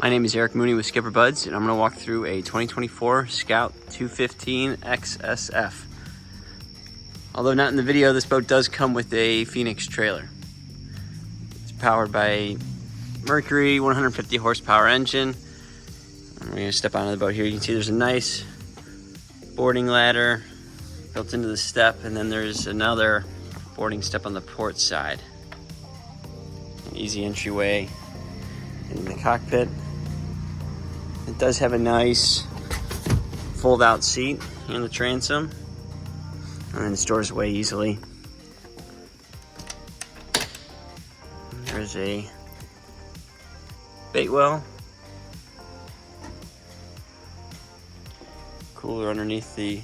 My name is Eric Mooney with SkipperBud's, and I'm going to walk through a 2024 Scout 215 SXF. Although not in the video, this boat does come with a Phoenix trailer. It's powered by a Mercury 150 horsepower engine. I'm going to step onto the boat here. You can see there's a nice boarding ladder built into the step, and then there's another boarding step on the port side. An easy entryway in the cockpit. It does have a nice fold-out seat in the transom, and then it stores away easily. There's a bait well, cooler underneath the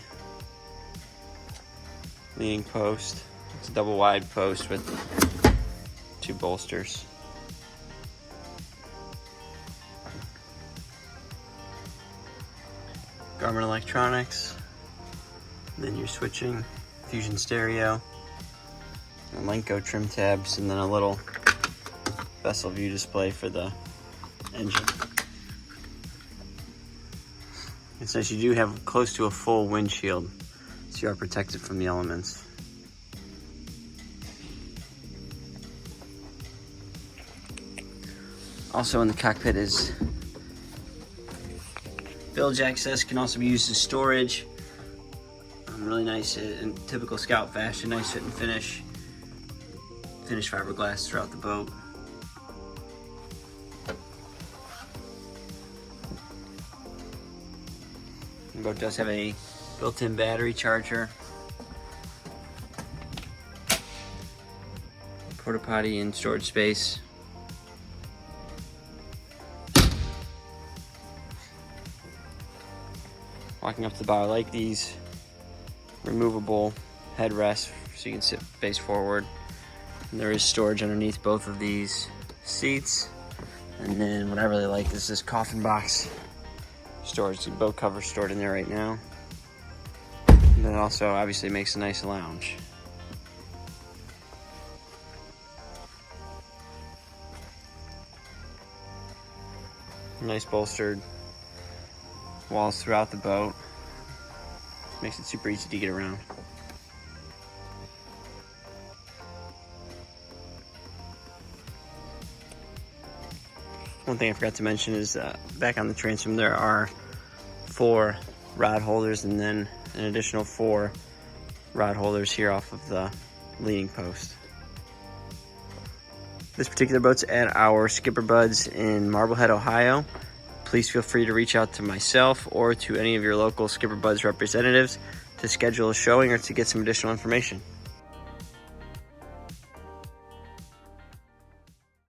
leaning post. It's a double wide post with 2 bolsters. Garmin electronics, and then your switching, Fusion stereo, and Lenco trim tabs, and then a little vessel view display for the engine. It says you do have close to a full windshield, so you are protected from the elements. Also in the cockpit is bilge access, can also be used as storage. Really nice in typical Scout fashion, nice fit and finish. Finished fiberglass throughout the boat. The boat does have a built-in battery charger. Porta potty and storage space. Walking up to the bow, I like these removable headrests so you can sit face forward. And there is storage underneath both of these seats. And then what I really like is this coffin box storage. The boat cover stored in there right now. And then also obviously makes a nice lounge. Nice bolstered walls throughout the boat. Makes it super easy to get around. One thing I forgot to mention is back on the transom there are 4 rod holders and then an additional 4 rod holders here off of the leaning post. This particular boat's at our SkipperBud's in Marblehead, Ohio. Please feel free to reach out to myself or to any of your local SkipperBud's representatives to schedule a showing or to get some additional information.